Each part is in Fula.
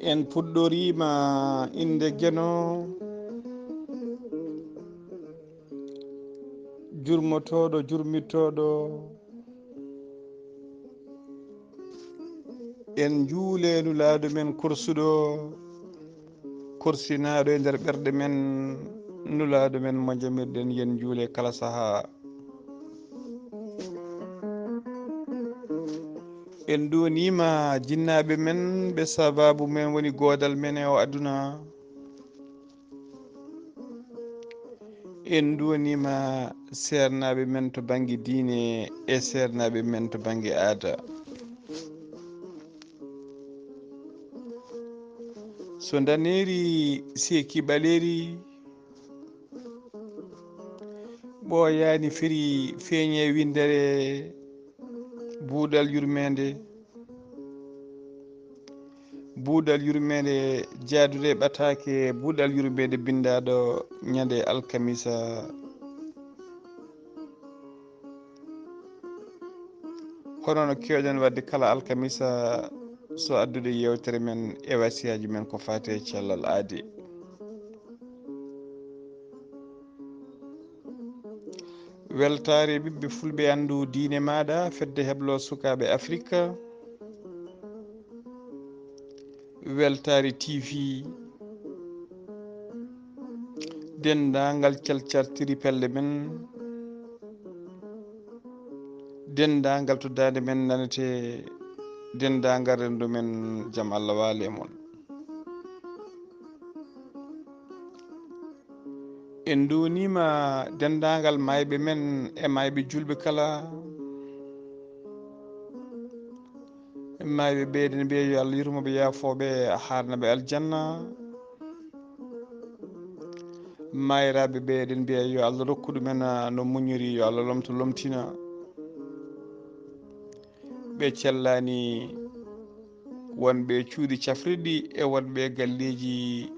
en puɗɗorima inde geno jurmotoɗo jurmittoɗo en juulenu laadu men kursuɗo kursinaɗo e nder ɓerɗe men nulaadu men mo jamirɗen yen juule kala saaha en donima jinnaɓe men ɓe sababu men woni godal men e o aduna en donima sernaɓe men to banggue diine e sernaɓe men to banggue aada so daneri seki ɓaleri ɓooyani firi feeñe windere buuɗal yurmeende buuɗal yurmeende jaadude ɓataake buuɗal yurmeende bindaɗo ñande alkamisa hono no kewɗen wadde kala alkamisa so addude yewtere men e wasiyaji men ko fate cellal aadi weltare ɓiɓɓe fulɓe andu diine maɗa fedde heblo sukaɓe afrique weltare tv dendagal calcartiri pelle men dendagal to dande men nanete dendagal rendu men jaam Allah waali e mon en donima dendagal mayɓe men e mayɓe julɓe kala mayɓe ɓeyden mbiya yo Allah yurmoɓe yaafoɓe harnaɓe aljanna mayraɓe ɓeyden mbiya yo Allah rokku ɗumen no muñiri yo Allah lomto lomtina ɓe cellani wonɓe cuuɗi cafriɗi e wonɓe galleji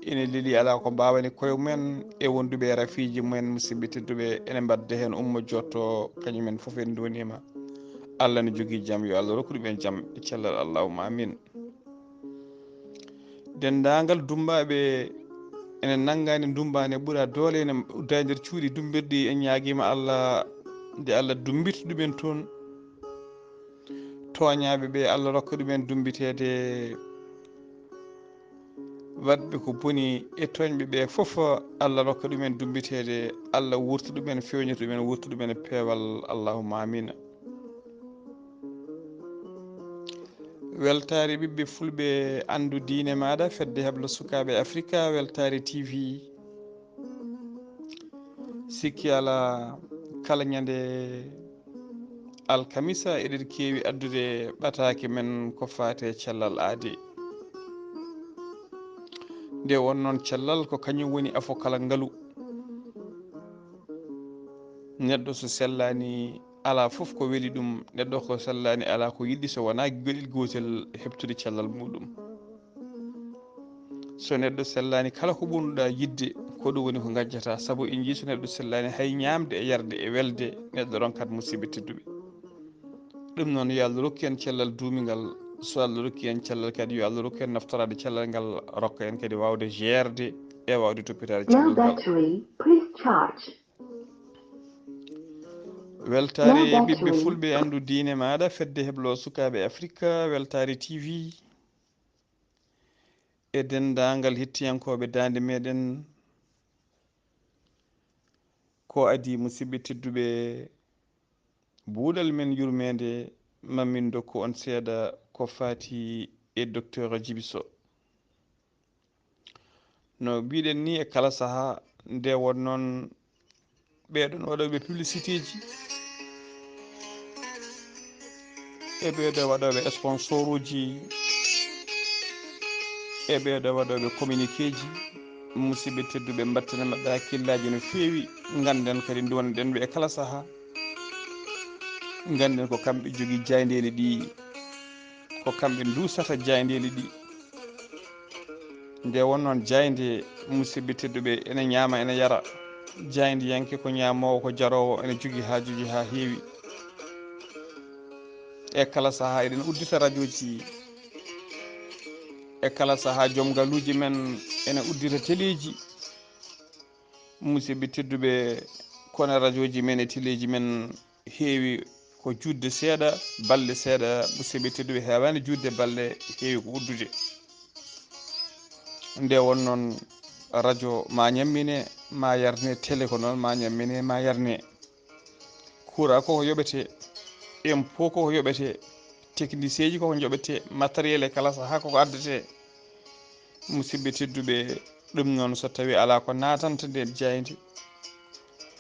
ene leeli ala ko mbawani koye mumen e wonduɓe rafiji mumen musidɓe tedduɓe ene mbadda hen ummo jotto kañumen foof en donima Allah ne jogui jaam yo Allah rokku ɗumen jaam e cellal allahumma amin dendagal dumbaɓe ene naggani dumbani ɓuura doole ene udda nder cuuɗi dumbirɗi en ñaguima Allah nde Allah dumbita ɗumen toon toñaɓe ɓe Allah rokka ɗumen dumbitede wadɓe ko booni e toñɓe ɓe foof Allah rokka ɗumen dumbitede Allah wurta ɗumen fewnita ɗumen wurta ɗumen e peewal allahumma amina weltare ɓiɓɓe fulɓe andu diine maɗa fedde heblo sukaɓe afrique weltare tv sikki ala kala ñande alkamisa eɗen keewi addude ɓatake men ko fate cellal aadi nde won noon cellal ko kañum woni afo kala ngaalu neɗɗo so sellani ala foof ko weeli ɗum neɗɗo ko sellani ala ko yiɗɗi so wona gueɗel gotel heɓtude cellal muɗum so neɗɗo sellani kala ko ɓurnuɗa yidde ko ɗum woni ko gajjata saabu en jii so neɗɗo sellani hay ñamde e yarde e welde neɗɗo ronkat musidɓe tedduɓe ɗum noon yo Allah rokku en cellal duumigal so Allah rokki en cellal kadi yo Allah rokku en naftorade cellal ngal rokka en kadi wawde gerde e wawde toppitade cellal ngal weltare ɓiɓɓe fulɓe andu diine maɗa fedde heblo sukaɓe afrique weltare tv e dendagal hettiyankoɓe dande meɗen ko adi musidɓe tedduɓe buuɗal men yurmede mamin dokku on seeɗa ko fati e docteur Djiby Sow no mbiɗen ni e kala saaha nde won noon ɓeɗon waɗoɓe publicité ji e ɓeɗo waɗoɓe sponsor uji e ɓeɗo waɗoɓe communiqué ji musidɓe tedduɓe mbattane mabɓe hakkillaji no fewi ganden kadi donɗen ɓe e kala saaha ganden ko kamɓe jogui jayndeli ɗi ko kamɓe dusata jayndeli ɗi nde won noon jaynde musidɓe tedduɓe ene ñaama ene yara jayndi yanke ko ñamowo ko jarowo ene jogui haajuji ha heewi e kala saaha eɗen uddita radio ji e kala sahaa joom galuuji men ene uddita téléji musidɓe tedduɓe kono radio ji men e téléji men heewi ko judde seeɗa balle seeɗa musidɓe tedduɓe heewani judde balle heewi ko uddude nde won noon radio ma ñammine ma yarne télé ko noon ma ñammine ma yarne courant koko yoɓete impôt koko yoɓete technicien ji koko joɓete matériel e kala sahaa koko addete musidɓe tedduɓe ɗum noon so tawi ala ko natanta nde jaydi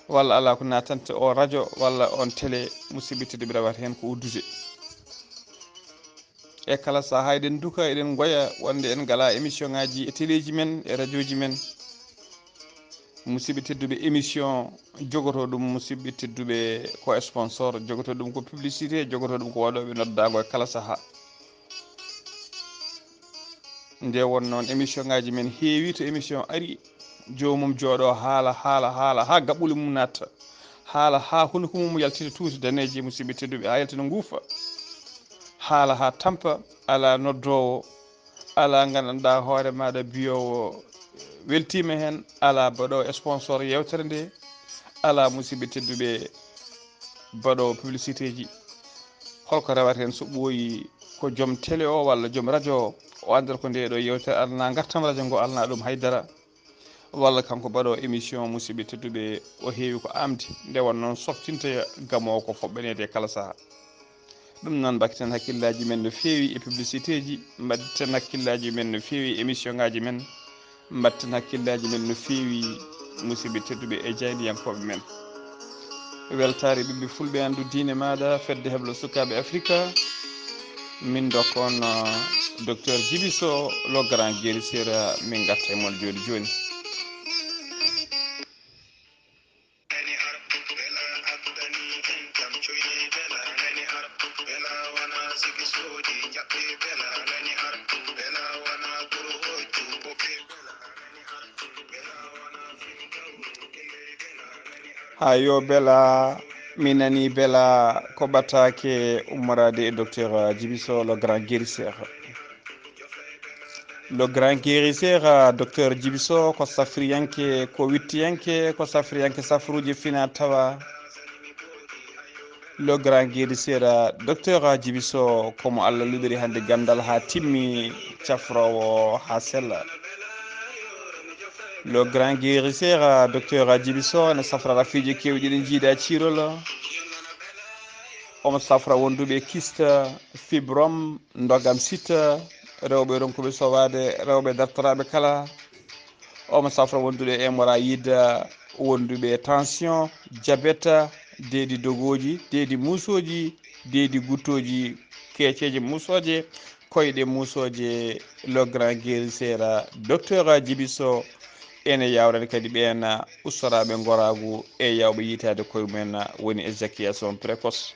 walla ala ko natanta o radio walla on télé musidɓe tedduɓe rawata hen ko uddude e kala sahaa eɗen duka eɗen goya wonde en gala émission ngaji e téléji men e radio ji men musidɓe tedduɓe émission jogoto ɗum musidɓe tedduɓe ko sponsor jogoto ɗum ko publicité jogoto ɗum ko waɗoɓe noddago e kala sahaa nde won noon émission ngaji men heewi to émission ari jomum jooɗo haala ha gaɓɓuli mum natta haala ha hunoko mum yaltita tuuti daneji musidɓe tedduɓe ha yaltina nguufa haala ha tampa ala noddowo ala gandanɗa hoore maɗa biyowo weltima hen ala baɗowo sponsor yewtere nde ala musidɓe tedduɓe baɗowo publicité ji holko rewata hen so ɓooyi ko joom télé o walla joom radio o andata ko nde ɗo yewtere alana gartam radio ngo alana ɗum haydara walla kanko baɗo émission musidɓe tedduɓe o heewi ko amde nde won noon softinta gamowo ko foɓɓanede kala saaha ɗum noon mbakkiten hakkillaji men no feewi e publicité ji mbatten hakkillaji men no feewi émission ngaji men mbatten hakkillaji men no feewi musidɓe tedduɓe e jaydiyankoɓe men weltare ɓiɓɓe fulɓe andu diine maɗa fedde heblo sukaɓe africa min dokkon docteur Djiby Sow le grand guérisseur min gatta e mon joni joni ha yo beela mi nani beela ko ɓatake ummorade e docteur Djiby Sow le grand guérisseur docteur Djiby Sow ko safriyanke ko wittiyanke ko safriyanke safruji fina tawa le grand guérisseur docteur Djiby Sow komo Allah luɓiri hande gandal ha timmi cafrowo ha sella le grand guérisseur docteur Djiby Sow ne safra rafiji kewɗi ɗi jiiɗa cirol omo safra wonduɓe kiste fibrome dogam site rewɓe ronkuɓe sowade rewɓe dartoraɓe kala omo safra wonduɓe hémorroïde wonduɓe tension diabète deedi dogoji deedi musoji deedi guttoji keeceje musoje koyɗe musoje le grand guérisseur docteur Djiby Sow ene yawrani kadi ɓen ustoraɓe goragu e yawɓe yitade koye mumen woni éjaculation précoce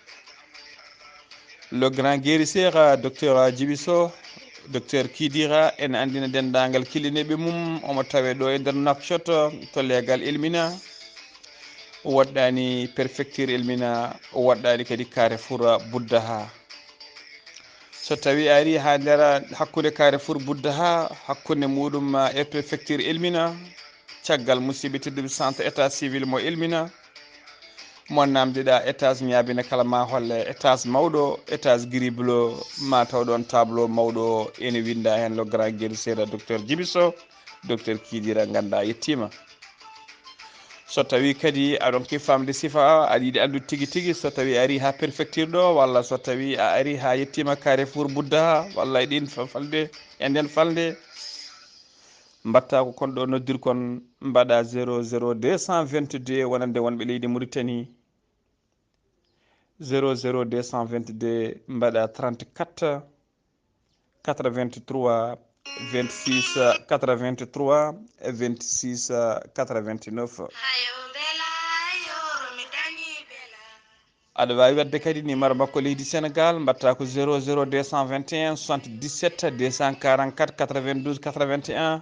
le grand guérisseur docteur Djiby Sow docteur Kidira ene andina dendagal kilineɓe mum omo tawe ɗo e nder Nouakchott to leegal Elmina waɗɗani préfecture Elmina waɗɗani kadi Carrefour Buddaha so tawi ari ha nder hakkude Carrefour Buddaha hakkude muɗum e préfecture Elmina caggal musidɓe tedduɓe centre état civil mo Elmina mo namdiɗa étage ñaabina kala ma holle étage mawɗo étage gris bleu ma taw ɗon tableau mawɗo ene winda hen le grand guérisseur docteur Djiby Sow docteur Kidira ganda yettima so tawi kadi aɗon ki famde sifa aɗa yiiɗi andude tigui tigui so tawi ari ha préfecture ɗo walla so tawi a ari ha yettima Carrefour Buddaha walla e ɗin falde e nden falde mbatta ko kon ɗo noddir kon mbaɗa 00 222 wonande wonɓe leydi Mauritanie 00 222 mbaɗa 34 83 26 83 26 89 aɗa wawi wadde kadi numéro makko leydi Sénégal mbatta ko 00 221 77 244 92 81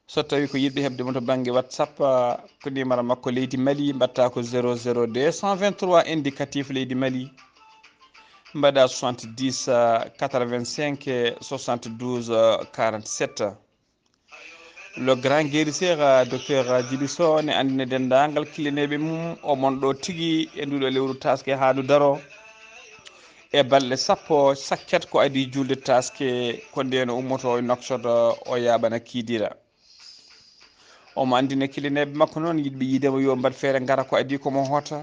so tawi ko yiɗɓe hebdemo to banggue WhatsApp ko numéro makko leydi Mali mbatta ko 00 223 indicatif leydi Mali mbaɗa 70 85 72 47. le grand guérisseur docteur Djiby Sow ne andina dendagal kilineɓe mum o monɗo tigui e nduɗo lewru taske ha ndu daro e balɗe sappo sakket ko adi julde taske ko ndeno ummoto e noksodo o yaɓana kiidira. omo andina kilineɓe makko noon yiɗɓe yidemo yo mbat feere gara ko adi komo hoota.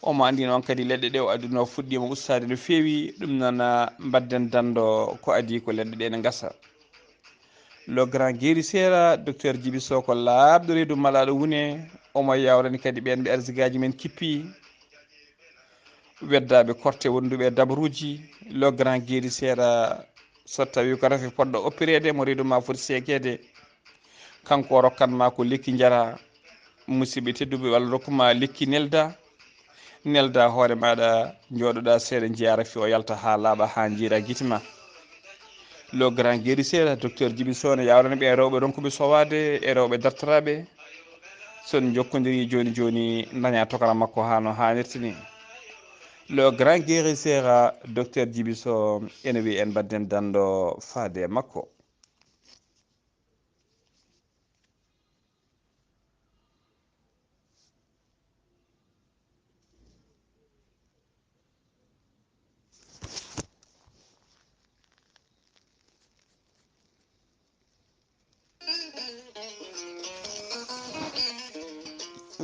omo andi noon kadi leɗɗe ɗe o aduna o fuɗɗima ustade no feewi, ɗum noon mbadden dando ko adi ko leɗɗe ɗe ne gasa. le grand guérisseur docteur Djiby Sow ko laaɓɗo reedu malaɗo wune, omo yawrani kadi ɓen ɓe arsigaji men kippi weddaɓe korte wonduɓe dabaruji. le grand guérisseur so tawi ko rafi poɗɗo opérede mo reedu ma foti sekede, kanko rokkatma ko lekki jara musidɓe tedduɓe, walla rokkuma lekki nelda hoore maɗa joɗoɗa seeɗa jiya rafi o yalta ha laaɓa ha jiira guitema. le grand guérisseur docteur Djiby Sow ne yawrani ɓe rewɓe ronkuɓe sowade e rewɓe dartoraɓe, son jokkodiri joni joni daña tokara makko ha no hannirta ni. le grand guérisseur docteur Djiby Sow ene wi en badden dando faade makko.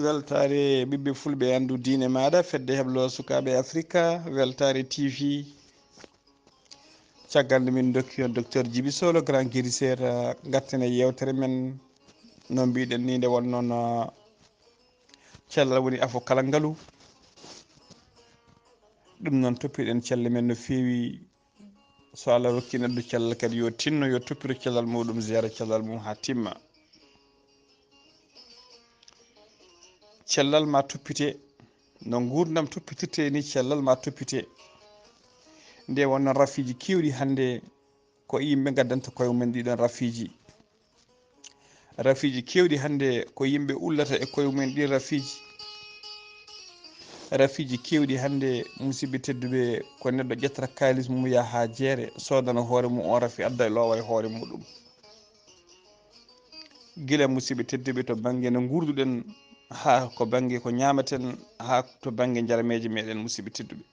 weltare ɓiɓɓe fulɓe andu diine maɗa fedde heblo sukaɓe africa. weltare tv caggal nde min dokki on docteur Djiby Sow le grand guérisseur garten e yewtere men no mbiɗen ni nde wonnoon cellal woni afo kala ngaalu. ɗum noon toppiɗen celle men no feewi. so Allah rokki neɗɗo cellal kadi yo tinno yo toppito cellal muɗum zéro cellal mum ha timma. cellal ma toppite no gurdam toppitirte ni, cellal ma toppite. nde wonno rafiji kewɗi hande ko yimɓe gaddanta koye mumen ɗiɗon rafiji kewɗi hande ko yimɓe ullata e koye mumen ɗin rafiji kewɗi hande musidɓe tedduɓe ko neɗɗo ƴettata kalis mum yaha ha jeere sodana hoore mum on rafi adda e lowa e hoore muɗum. guila musidɓe tedduɓe to banggue no gurduɗen ha ko banggue ko ñamaten ha to banggue jarameji meɗen musidɓe tedduɓe.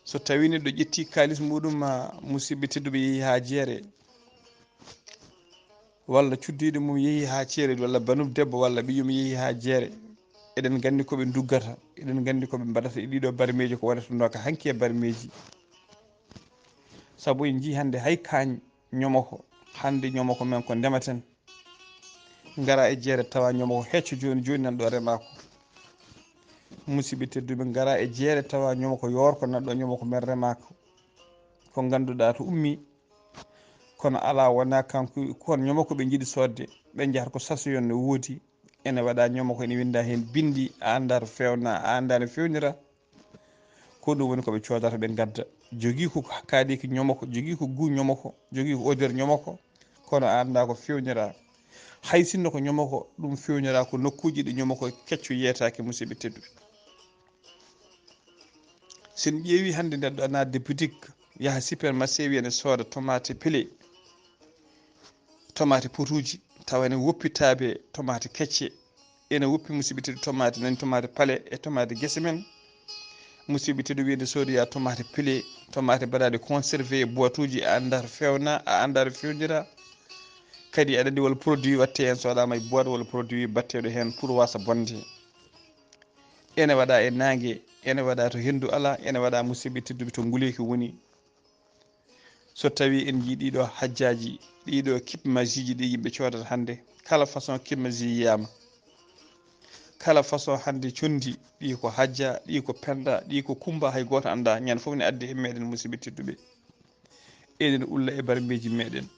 so tawi neɗɗo ƴetti kalis muɗum musidɓe tedduɓe yeehi ha jeere, walla cuddiɗo mum yeehi ha ceeredi, walla banum debbo walla ɓiyum yeehi ha jeere, eɗen gandi koɓe duggata, eɗen gandi koɓe mbaɗata e ɗiɗo barmeji ko waɗata ɗum ka hanki e barmeji. saabu en jii hande hay kañ ñomoko, hande ñomoko men ko ndematen gara e jeere tawa ñomoko hecco joni joni nanɗo remako. musidɓe tedduɓe gara e jeere tawa ñomoko yorko nanɗo ñomoko men remako, ko ganduɗa to ummi kono ala wona kanko kon ñomoko ɓe jiiɗi sodde ɓe jahata ko sasoyon ne woodi, ene waɗa ñomoko ene winda hen bindi, a anda to fewna a anda no fewnira, ko ɗum woni koɓe codata ɓe gadda. jogui ko kaaliki ñomoko, jogui ko gu ñomoko, jogui ko odeur ñomoko, kono a anda ko fewnira. hay sinno ko ñomoko ɗum fewnira ko nokkuji ɗi ñomoko kecco yeyetake musidɓe tedduɓe. sen ƴeewi hande neɗɗo nadde boutique yaha supermarché wi ene sooda tomate pelé, tomate potuji, tawa ene woppitaɓe tomate kecce, ene woppi musidɓe tedduɓe tomate nani tomate paale e tomate guese men. musidɓe tedduɓe ene soodoya tomate pelé, tomate mbaɗaɗe conservé e boîte uji, a anda to fewna a anda to fewnira. kadi aɗa andi walla produit watte hen so waɗama e boîte walla produit batteɗo hen pour wasa bonde. ene waɗa e nangue, ene waɗa to hendu ala, ene waɗa musidɓe tedduɓe to nguleyki woni. so tawi en jii ɗiɗo hajjaji, ɗiɗo kipmajiji ɗi yimɓe codata hande, kala façon kipmaji yiyama, kala façon hande condi, ɗi ko hajja, ɗi ko penda, ɗi ko kumba, hay goto anda, ñande foof ne addi e meɗen musidɓe tedduɓe. eɗen ulla e barmeji meɗen.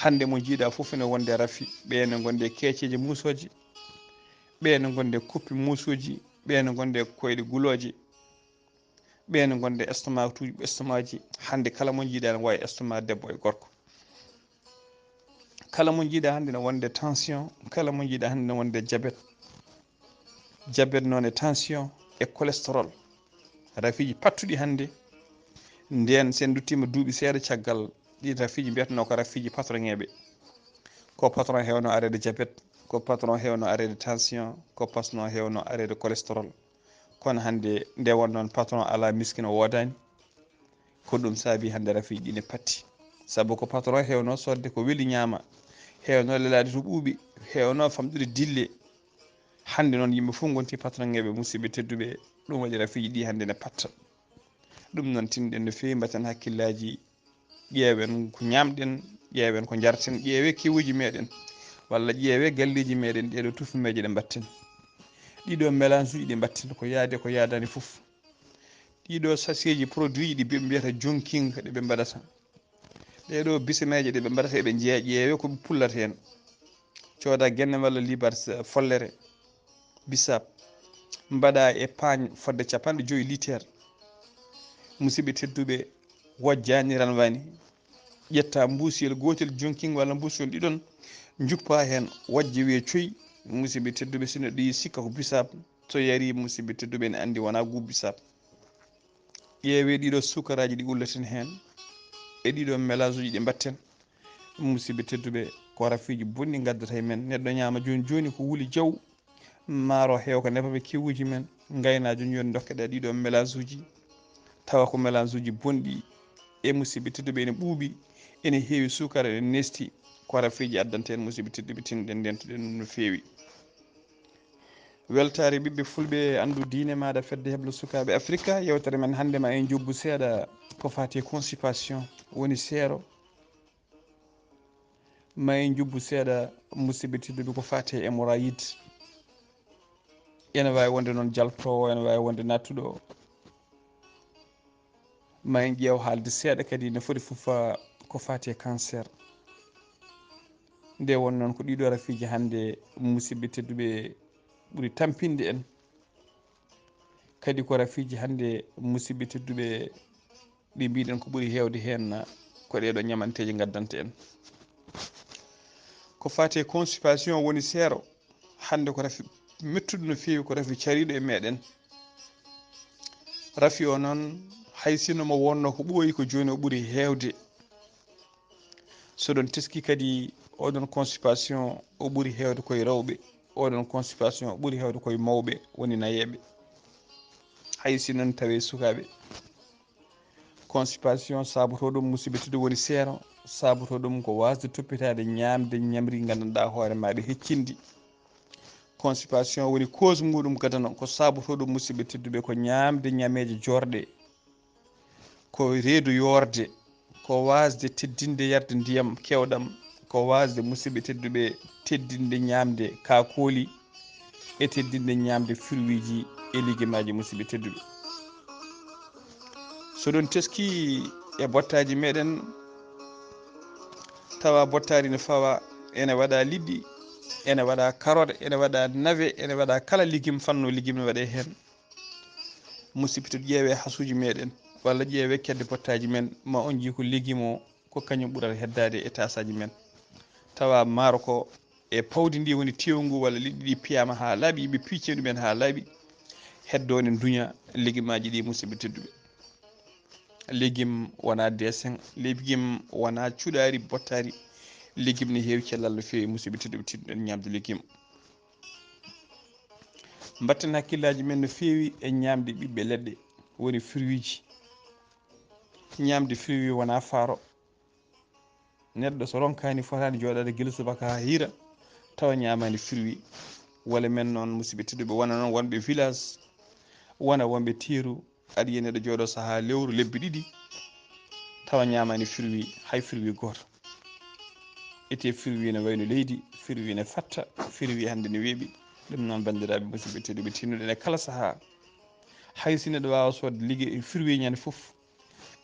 hande mo jiiɗa foof ene wonde rafi, ɓene gonde keeceje musoje, ɓene gonde koppi musuji, ɓene gonde koyɗe guloje, ɓene gonde estomac ji. hande kala mo jiiɗa ne wawi estomac debbo e gorko. kala mo jiiɗa hande ne wonde tension, kala mo jiiɗa hande ne wonde diabète noon e tension. e cholestérol rafiji pattuɗi hannde nden sen duttima duuɓi seeɗa caggal ɗi rafiji mbiyatano ko rafiji patronŋeɓe ko patron hewno arede diabète ko patron hewno arede tension ko patron hewno arede cholestérol kono hannde nde won noon patron ala miskino wodani ko ɗum saabi hannde rafiji ɗi ne patti sabu ko patron hewno sodde ko weeli ñaama hewno lelade to ɓuuɓi hewno famɗude dille hannde noon yimɓe fof gonti patron ŋeɓe musidɓe tedduɓe ɗum waɗi rafiji ɗi hannde ne patta ɗum noon tinɗen no fewi mbatten hakkillaji ƴeewen ko ñamɗen ƴeewen ko jarten ƴeewe kewuji meɗen walla ƴeewe galleji meɗen ɗeɗo tufumeje ɗe mbatten ɗiɗo mélange uji ɗi mbatten ko yaade ko yaadani fof ɗiɗo sachet ji produit ji ɗi ɓe mbiyata jonking ɗeɓe mbaɗata ɗeɗo bisameje ɗeɓe mbaɗata eɓe jeeya ƴeewe koɓe pullata hen cooda guenne walla libar follere bisap mbaɗa e pagne fodde 50 litre musidɓe tedduɓe wojjani ranwani ƴetta mbusiyel gotel jonking walla mbusiyel ɗiɗon juppa hen wojje wiye coyi musidɓe tedduɓe so neɗɗo yi sikka ko bisap so yari musidɓe tedduɓe ne andi wona gu bisap ƴeewe ɗiɗo sukaraji ɗi ullaten hen e ɗiɗo mélange uji ɗi mbatten musidɓe tedduɓe ko rafiji bonni gaddata e men neɗɗo ñama joni joni ko wuuli jaw maaro heew ko nefaɓe kewuji men gayna joni joni dokkeɗa ɗiɗo mélange uji tawa ko mélange uji bonɗi e musidɓe tedduɓe ene ɓuuɓi ene heewi sukara ene nesti ko rafiji addanta en musidɓe tedduɓe tinɗen ndentoɗen ɗum no fewi weltare ɓiɓɓe fulɓe andu diine maɗa fedde heblo sukaɓe africa yewtere men hannde ma en jobbu seeɗa ko fati constipation woni seero ma en jubbu seeɗa musidɓe tedduɓe ko fati hémorroïde ene wawi wonde noon jaltowo ene wawi wonde nattuɗo ma en ƴeew haalde seeɗa kadi no foti fof ko fati cancer nde won noon ko ɗiɗo rafiji hannde musidɓe tedduɓe ɓuri tampinde en kadi ko rafiji hannde musidɓe tedduɓe ɗi mbiɗen ko ɓuri hewde hen ko ɗeɗo ñamanteje gaddanta en ko fati constipation woni seero hannde ko rafi mettuɗo no fewi ko rafi cariɗo e meɗen rafi o noon hay sinno mo wonno ko ɓooyi ko joni o ɓuri hewde soɗon teski kadi oɗon constipation o ɓuri hewde koye rewɓe oɗon constipation o ɓuri hewde koye mawɓe woni nayeɓe hay sinno tawi sukaɓe constipation saboto ɗum musidɓe tedduɓe woni seero saboto ɗum ko wasde toppitade ñamde ñamri gandanɗa hoore maɗa heccindi constipation woni cause muɗum gadano ko saboto ɗum musidɓe tedduɓe ko ñamde ñameje jorɗe ko reedu yorde ko wasde teddinde yarde ndiyam kewɗam ko wasde musidɓe tedduɓe teddinde ñamde kakoli e teddinde ñamde fruiji e lijumaji musidɓe tedduɓe soɗon teski e bottaji meɗen tawa bottari ne fawa ene waɗa liɗɗi ene waɗa carotte ene waɗa navet ene waɗa kala légume fanno légume ne waɗe hen musidɓe to ƴeewe hasuji meɗen walla ƴeewe kedde bottaji men ma on jii ko légume o ko kañum ɓurata heddade e tasaji men tawa maaro ko e pawdi ndi woni tew ngu walla liɗɗi ɗi piyama ha laaɓi yimɓe picce ɗumen ha laaɓi heddo ne duña légume aji ɗi musidɓe tedduɓe légume wona dessin légume wona cuɗari bottari légume ne heewi cellal no fewi musidɓe tedduɓe tinɗen ñamde légume mbatten hakkillaji men no fewi e ñamde ɓiɓɓe leɗɗe woni fruit ji ñamde fruit wona faaro neɗɗo so ronkani fotani joɗade guila subaka ha hiira tawa ñamani fruit walla men noon musidɓe tedduɓe wona noon wonɓe village wona wonɓe tiiru aɗa yiya neɗɗo jooɗo saaha lewru lebbi ɗiɗi tawa ñamani fruit hay fruit goto ete fruit ne wayno leydi fruit ne fatta fruit hande ne weeɓi ɗum noon bandiraɓe musidɓe tedduɓe tinnuɗen e kala saaha hay si neɗɗo wawa sodde ligguey fruit ñande foof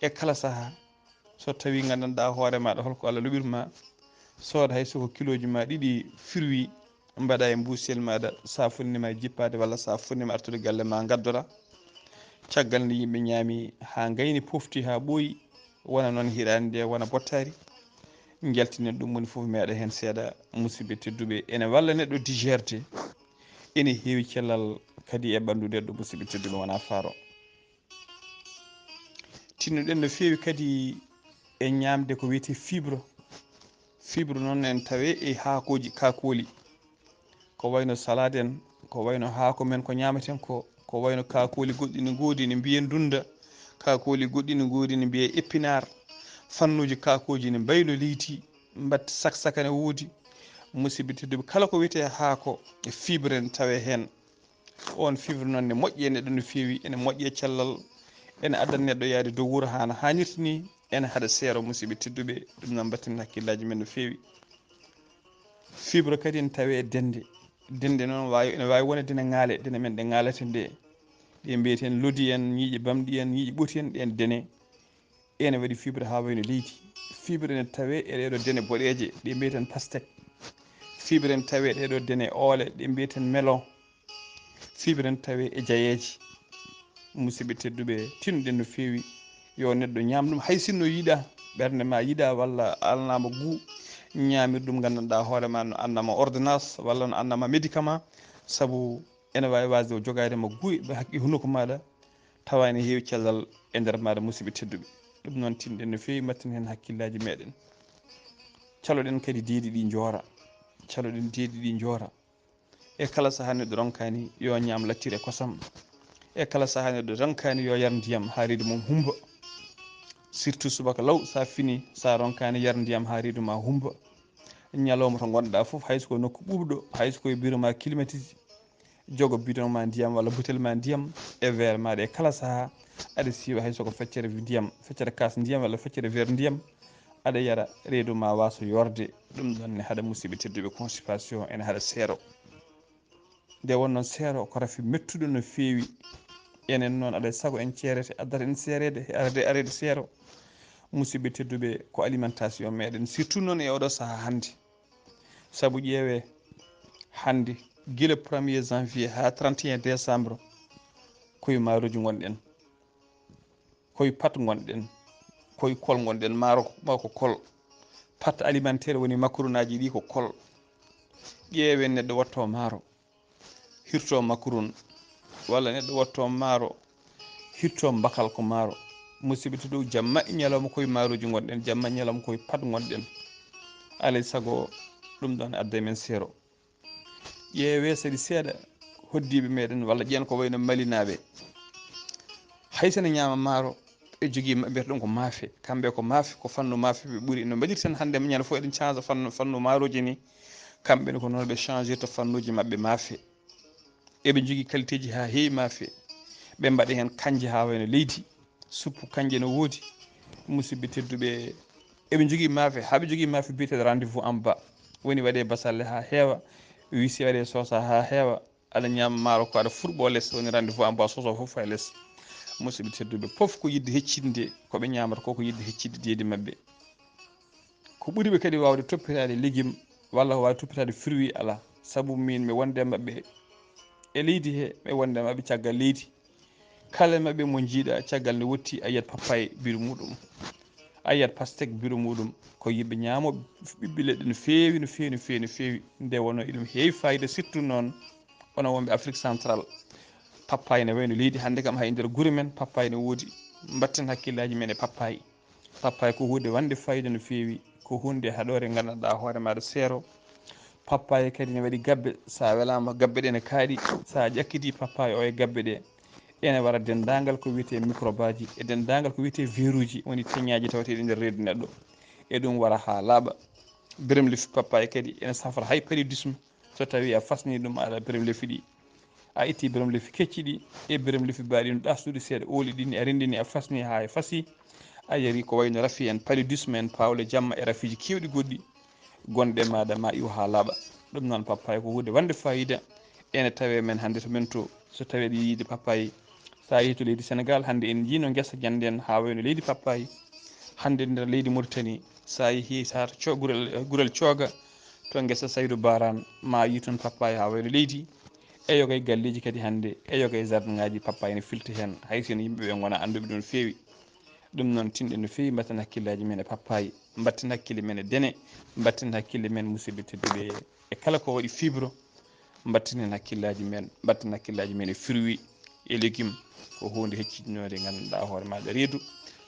e kala saaha so tawi gandanɗa hoore maɗa holko Allah luɓirma sooda hay soko kiloji ma ɗiɗi fruit mbaɗa e mbusiyel maɗa sa fonnima jippade walla sa fonnima artude galle ma gaddora caggal nde yimɓe ñaami ha gayni pofti ha ɓooyi wona noon hiiɗade nde wona bottari jaltinen ɗum woni foof meeɗa hen seeɗa musidɓe tedduɓe ene walla neɗɗo digerde ene heewi cellal kadi e ɓanndu nde ɗo musidɓe tedduɓe wona faaro. tinnuɗen no feewi kadi e ñaamde ko wiyete fibre. fibre noon en tawe e haakoji kaakoli ko wayno salade en, ko wayno haako men ko ñaamaten ko wayno kaakoli goɗɗi ne ngoodi ne mbiye ndunda, kaakoli goɗɗi ne ngoodi ne mbiye épinard, fannuji kaakoji ne mbayno liiti mbatti saksaka ne woodi. musidɓe tedduɓe kala ko wiyete haako e fibre en tawe hen. on fibre noon ne moƴƴi e neɗɗo no feewi, ene moƴƴi e cellal, ene addan neɗɗo yaade dow wuuro hano hannirta ni, ene haɗa seero musidɓe tedduɓe. ɗum noon mbatten hakkillaji men no feewi. fibre kadi ne tawe e dende. dende noon ene wawi wonde ne ŋaale, dene men ɗe ŋaalete nde ɗe mbiyeten lodi en, ñiiƴe bamɗi en, ñiiƴe ɓoti en, ɗen dene ene waɗi fibre ha wayno leydi. fibre ne tawe e ɗeɗo dene boɗeje ɗe mbiyeten pastèque. fibre ne tawe e ɗeɗo dene oole ɗe mbiyeten melon. fibre ne tawe e jayeji. musidɓe tedduɓe tinɗen no feewi yo neɗɗo ñaam ɗum hay sinno yiɗa, ɓernde ma yiɗa walla alnama guu ñamir ɗum gandanɗa hoorema no annama ordonnance walla no annama médicament, saabu ene wawi wasde o jogadema guu ɓe haqqi hunnuko maɗa tawa ene heewi cellal e nder maɗa musidɓe tedduɓe. ɗum noon tinɗen no feewi mbatten hen hakkillaji meɗen. caloɗen kadi deedi ɗi joora, caloɗen deedi ɗi joora e kala saaha neɗɗo ronkani yo ñaam lattire kosam, e kala saaha neɗɗo ronkani yo yar ndiyam ha reedu mum humba, surtout subaka law sa fini sa ronkani yar ndiyam ha reedu ma humba. ñalawma to gonɗa foof hayso ko nokku ɓuuɓɗo, hayso koye bureau ma climatisé, jogo bidon ma ndiyam walla butel ma ndiyam e verre maɗa e kala saaha aɗa siiwa hayso ko feccere ndiyam, feccere kas ndiyam walla feccere verre ndiyam aɗa yara reedu ma waso yorde. ɗum ɗon ne haɗa musidɓe tedduɓe constipation, ene haɗa seero. nde wonnoon seero ko rafi mettuɗo no feewi. enen noon aɗa saago en ceerete addata en seerede arede seero. musidɓe tedduɓe ko alimentation meɗen surtout noon e oɗo saaha hannde. saabu ƴeewe hannde guila 1er janvier ha 31 décembre koye maaroji gonɗen, koye pat gonɗen, koye kol gonɗen. maaro ko kol, pat alimentaire woni macaronaji ɗi ko kol. ƴeewe neɗɗo watto maaro hirto macaron, walla neɗɗo watto maaro hirto bakal ko maaro. musidɓe tedduɓe jamma e ñalawma koye maaroji gonɗen, jamma e ñalawma koye pat gonɗen. alay saago ɗum ɗon adda men seero. ƴeewe saɗi seeɗa hoddiɓe meɗen walla ƴen ko wayno malinaɓe, haysene ñaama maaro ɓe jogui mbiyata ɗum ko maafe. kamɓe ko maafe, ko fannu maafe ɓe ɓuuri no mbaɗirten hannde ñande fof eɗen change fannu maaroji ni, kamɓene ko noon ɓe changer to fannuji mabɓe maafe. eɓe jogui qualité ji ha heewi maafe, ɓe mbaɗa hen kanje ha wayno leydi, suppu kanje no woodi. musidɓe tedduɓe eɓe jogui maafe, haɓe jogui maafe biyeteɗo rendez-vous en bas, woni waɗe basalle ha heewa, wisi waɗe soosa ha heewa, aɗa ñaama maaro ko aɗa furɓo less, woni rendez-vous en bas soso foof e less. musidɓe tedduɓe foof ko yidde heccinde koɓe ñamata ko yidde heccide deedi mabɓe. ko ɓuuriɓe kadi wawde toppitade légume walla ko wawi toppitade fruit ala, saabu min mi wonde mabɓe e leydi he, ɓe wonde mabɓe caggal leydi. kala mabɓe mo jiiɗa caggal nde wotti a yiyat papaye biru muɗum, a yiyat pastèque biru muɗum, ko yimɓe ñamoɓe ɓiɓɓe leɗɗe no feewi no feewi no feewi no feewi. nde wonno eɗum heewi fayida surtout noon onon wonɓe Afrique central. papaye ne wayno leydi hannde kam hay nder guure men papaye ne woodi. mbatten hakkillaji men e papaye. papaye ko hunde wande fayida no feewi, ko hunde haɗore gandanɗa hoore maɗa seero. papaye kadi ne waɗi gabbe, sa welama gabbe ɗe ne kaaɗi, sa ƴakkiti papaye o e gabbe ɗe ene wara dendagal ko wiyete microbe aji e dendagal ko wiyete verruji, woni teñaji tawateɗi nder reedu neɗɗo, e ɗum wara ha laaɓa. birem lefi papaye kadi ene safra hay paludisme, so tawi a fasni ɗum aɗa birem lefi ɗi, a itti birem lefi kecci ɗi e birem lefi mbaɗi no ɗasɗuɗi seeɗa ooli ɗini a rendini a fasni ha e fasi, a yari ko wayno rafi en paludisme en pawle jamma e rafiji kewɗi goɗɗi gonɗe maɗa ma iw ha laaɓa. ɗum noon papaye ko hunde wande fayida, ene tawe men hannde to men to. so tawi aɗa yiide papaye, sa yeehi to leydi Sénégal hannde en jiino guesa ñanden ha wayno leydi papaye. hannde nder leydi Mauritanie sa yeehi sata guurel cooga to guesa Saydou Baran ma yi toon papaye ha wayno leydi. e yoga e galleji kadi hannde e yoga e jardin ngaji papaye ne filti hen, haysono yimɓeɓe gona anduɓe ɗum no feewi. ɗum noon tinɗen no feewi mbatten hakkillaji men e papaye, mbatten hakkille men e dene, mbatten hakkille men musidɓe tedduɓe e kala ko waɗi fibre. battinen hakkillaji men, batten hakkillaji men e fruit e légume ko hunde heccitinode gandanɗa hoore maɗa reedu.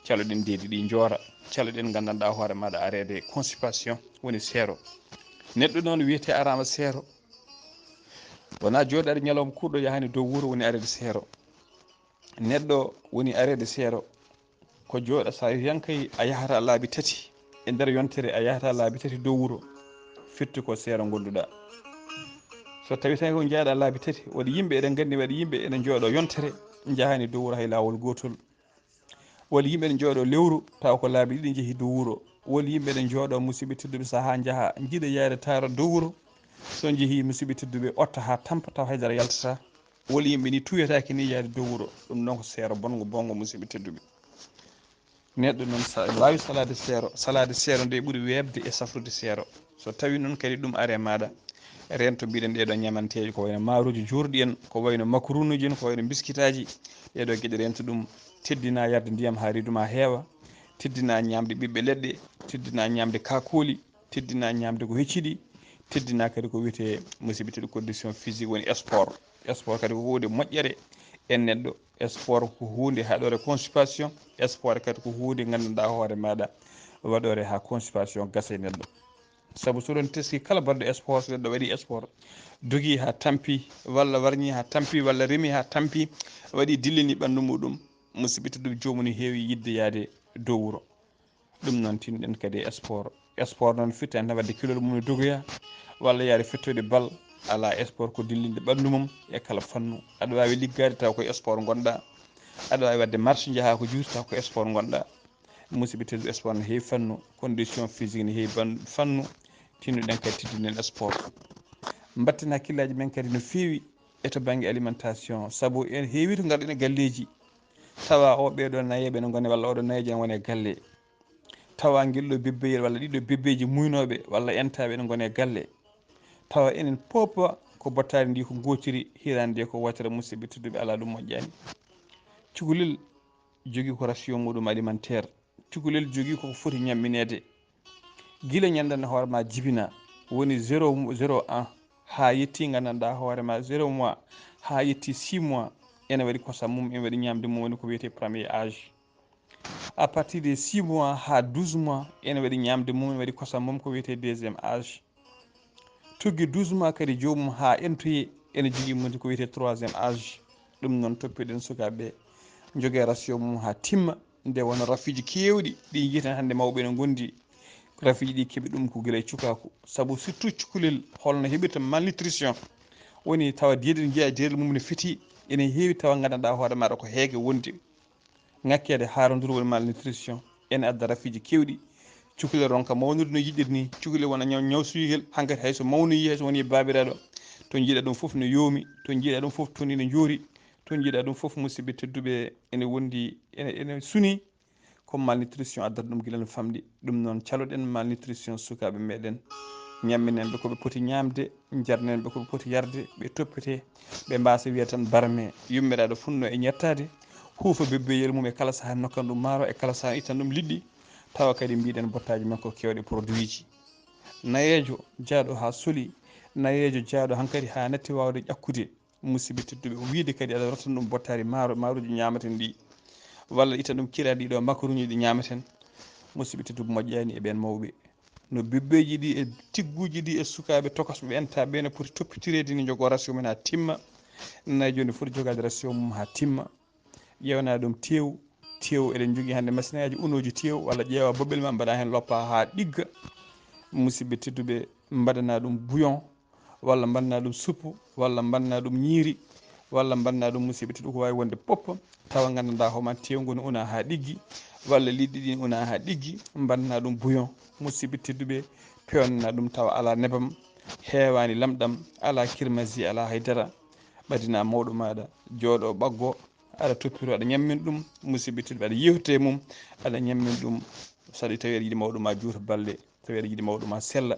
caloɗen deedi ɗi joora, caloɗen gandanɗa hoore maɗa arede constipation woni seero. neɗɗo noon wiyete arama seero wona joɗade ñalawma kurɗo yahani dow wuuro woni arede seero. neɗɗo woni arede seero ko jooɗa sa yankay a yahata laabi tati e nder yontere, a yahata laabi tati dow wuuro, firti ko seero gonduɗa. so tawi tan ko jeyɗa laabi tati, waɗi yimɓe eɗen gandi waɗi yimɓe eɗen jooɗo yontere jahani dow wuuro hay lawol gotol. woni yimɓe eɗen jooɗo lewru taw ko laabi ɗiɗi jeehi dow wuuro. woni yimɓe eɗen jooɗo musidɓe tedduɓe saaha jaaha jiiɗa yaade taara dow wuuro, so jeehi musidɓe tedduɓe otta ha tampa taw haydara yaltata. woni yimɓe ni tuyataki ni yaade dow wuuro. ɗum noon ko seero bongo bongo musidɓe tedduɓe. neɗɗo noon sa wawi salade seero nde ɓuuri webde e safrude seero. so tawi noon kadi ɗum are maɗa rento mbiɗen ɗeɗo ñamanteje ko wayno maaroji jurɗi en, ko wayno macaronuji en, ko wayno biskitaji, ɗeɗo gueɗe rento ɗum teddina yarde ndiyam ha reeduma heewa, teddina ñamde ɓiɓɓe leɗɗe, teddina ñamde kakoli, teddina ñamde ko hecciɗi, teddina kadi ko wiyete musidɓe tedduɓe condition physique woni sport. sport kadi ko hunde moƴƴere en neɗɗo. sport ko hunde haɗore constipation, sport kadi ko hunde gandanɗa hoore maɗa waɗore ha constipation gasa e neɗɗo. saabu soɗon teski kala mbaɗɗo sport, so neɗɗo waɗi sport dogui ha tampi walla warñi ha tampi walla reemi ha tampi waɗi dillini ɓandu muɗum, musidɓe tedduɓe jomum ne heewi yidde yaade dow wuuro. ɗum noon tinɗen kadi e sport. sport noon firtani tan wadde kilol mum ne dogoya walla yaade fettoyde bal, ala sport ko dillinde ɓandu mum e kala fannu. aɗa wawi liggade taw koye sport gonɗa, aɗa wawi wadde marche jaaha ko juuti taw ko sport gonɗa. musidɓe tedduɓe sport ne heewi fannu, condition physique ne heewi fannu, tinnoɗen kadi tiddinen sport. batten hakkillaji men kadi no fewi e to banggue alimentation, saabu en heewi to garɗen e galleji tawa o ɓeɗo nayeɓe ne gone walla oɗo nayejo ne wone galle, tawa guelɗo bebbeyel walla ɗiɗo bebbeji muynoɓe walla entaɓe ne gone galle, tawa enen poopa ko bottari ndi ko gotiri, hirande nde ko watere. musidɓe tedduɓe ala ɗum moƴƴani. cukalel jogui ko ration muɗum alimentaire, cukalel jogui koko foti ñamminede guila ñandande hoorema jibina woni 0 ha yetti gandanɗa hoorema 0 mois ha yetti 6 mois ene waɗi kosam mum, ene waɗi ñamde mum woni ko wiyete premier âge. à partir de 6 mois ha 12 mois ene waɗi ñamde mum, ene waɗi kosam mum ko wiyete deuxiéme âge. togui 12 mois kadi jomum ha entoyi ene jogui mum ko wiyete troisiéme âge. ɗum noon toppiɗen sukaɓeɓe jogue ration mum ha timma, nde wonno rafiji kewɗi ɗi jiiten hande mawɓe ne gondi, rafiji ɗi keeɓi ɗum ko guila e cukaku. saabu surtout cukalel holno heɓirta malnutrition woni tawa deedi jiiya deedal mum ne feti, ene heewi tawa gandanɗa hoore maɗa ko heege wondi. ngakkede haaraduru woni malnutrition ene adda rafiji kewɗi. cukalel ronka mawnude no yiɗirni, cukalel wona ñaw suyguel, hankkadi hayso mawnoyi, hayso woni babiraɗo, to jiiɗa ɗum foof ne yoomi, to jiiɗa ɗum foof toni ne joori, to jiiɗa ɗum foof musidɓe tedduɓe ene wondi ene suuni. comme malnutrition addata ɗum guila no famɗi. ɗum noon caloɗen malnutrition sukaɓe meɗen, ñamminenɓe koɓe poti ñamde, jarnenɓe koɓe poti yarde, ɓe toppite, ɓe mbasa wiya tan barme yummiraɗo funno e ñettade, huufa bebbeyel mum e kala saaha nokkan ɗum maaro, e kala saaha ittan ɗum liɗɗi, tawa kadi mbiɗen bottaji makko kewɗe produit ji. nayejo jaaɗo ha suuli, nayejo jaaɗo hankkadi ha natti wawde ƴakkude, musidɓe tedduɓe wiide kadi aɗa rottan ɗum bottari maaroji ñamaten ɗi, walla itta ɗum kila ɗiɗo macaronie ɗi ñamaten, musidɓe tedduɓe moƴƴani e ɓen mawɓe. no bebbeji ɗi e tigguji ɗi e sukaɓe tokosɓe entaɓe ne poti toppitirede ni jogo ration men ha timma. nayi ne foti jogade ration mum ha timma, ƴewna ɗum tew eɗen jogui hande machine aji unoji tew, walla ƴeewa boɓel ma mbaɗa hen loppa ha ɗigga, musidɓe tedduɓe mbaɗana ɗum bouillon, walla mbanna ɗum suppu, walla mbanna ɗum ñiiri, walla mbanna ɗum musidɓe tedduɓe ko wawi wonde poppa, tawa gandanɗa hoorema tew ngu ne una ha ɗiggi, walla liɗɗi ɗi una ha ɗiggi, mbanna ɗum bouillon, musidɓe tedduɓe pewnana ɗum tawa ala nebam, heewani lamɗam, ala kirmasi, ala haydara, ɓadina mawɗo maɗa jooɗo ɓaggo, aɗa toppito aɗa ñammin ɗum, musidɓe tedduɓe aɗa yewtida e mum, aɗa ñammin ɗum. saɗa tawi aɗa yiiɗi mawɗo ma juuta balɗe, tawi aɗa yiiɗi mawɗo ma sella.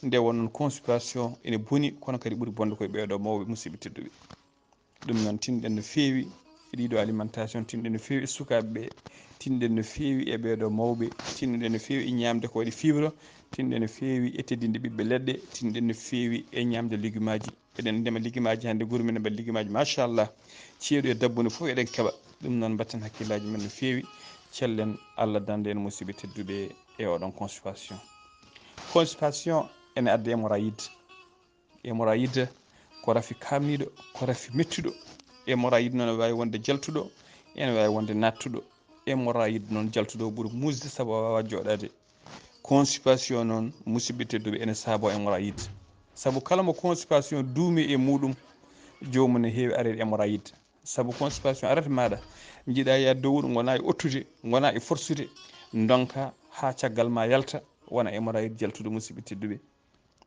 nde wonnon constipation ene booni, kono kadi ɓuuri bonde koye ɓeeɗo mawɓe musidɓe tedduɓe. ɗum noon tinɗen no fewi ɗiɗo alimentation tinɗen no feewi e sukaɓe ɓe, tinɗen no feewi e ɓeeɗo mawɓe, tinɗen no feewi e ñamde ko waɗi fibre, tinɗen no feewi e teddinde ɓiɓɓe leɗɗe, tinɗen no feewi e ñamde légume aji. Eɗen ndema légume aji hannde guri men mbaɗi légume aji machallah ceeɗu e dabbunde fof eɗen keɓa. ɗum noon mbatten hakkillaji men no feewi, cellen Allah dande en musidɓe tedduɓe e oɗon constipation. Constipation ene adda hémorroïde. Hémorroïde ko rafi kamniɗo, ko rafi mettuɗo. Hémorroïde noon wawi wonde jaltuɗo, ene wawi wonde nattuɗo. Hémorroïde noon jaltuɗo ɓuuri musde saabu o wawa joɗade. Constipation noon musidɓe tedduɓe ene saabo hémorroïde, saabu kala mo constipation duumi e muɗum jomum ne heewi arede hémorroïde. Saabu constipation arata maɗa jiiɗa yaade dow wuuro gona e ottude, gona e forsude, donka ha caggal ma yalta, wona hémorroïde jaltuɗo musidɓe tedduɓe.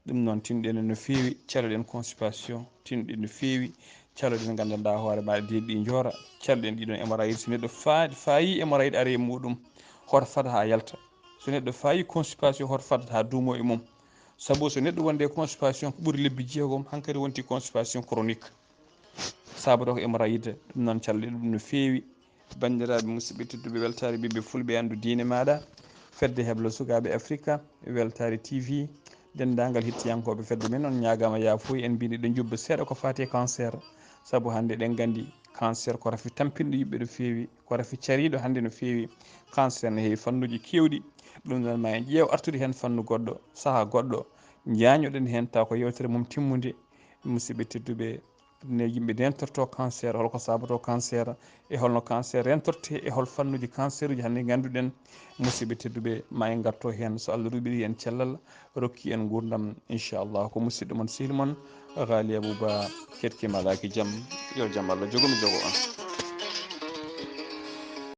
ɗum noon tinɗen no feewi caloɗen constipation, tinɗen no feewi caloɗen gandanɗa hoore maɗa deeɗi ɗi joora, caloɗen ɗiɗon hémorroïde. So neɗɗo fayi hémorroïde ara e muɗum hoto fada ha yalta. So neɗɗo fayi constipation hoto fadata ha duumo e mum. Saabu so neɗɗo wonde constipation ko ɓuuri lebbi 6 hankkadi wonti constipation chronique sabato ko hémorroïde. ɗum noon calleɗe ɗum no feewi. bandiraɓe musidɓe tedduɓe, weltare ɓiɓɓe fulɓe andu diine maɗa, fedde heblo sukaɓe africa, weltare tv, dendagal hettiyankoɓe fedde men, on ñagama yaafuya en mbiɗe ɗo jubba seeɗa ko fati e cancer. Saabu hande eɗen gandi cancer ko rafi tampinɗo yimɓe no feewi, ko rafi cariɗo hande no feewi. Cancer ne heewi fannuji kewɗi. ɗum noon ma en ƴeew artude hen fannu goɗɗo saaha goɗɗo, jañoɗen hen taw ko yewtere mum timmude. musidɓe tedduɓe, ne yimɓe dentorto cancer, holko sabato cancer, e holno cancer rentorte, e hol fannuji cancer uji hande ganduɗen. musidɓe tedduɓe, ma en garto hen so Allah ruɓiri en cellal, rokki en gurdam inchallah. ko musidɗo moon sehil moon Ghalii Abou Bah, kettima alaki jaam. Yo jaam Allah jogomi jogo on.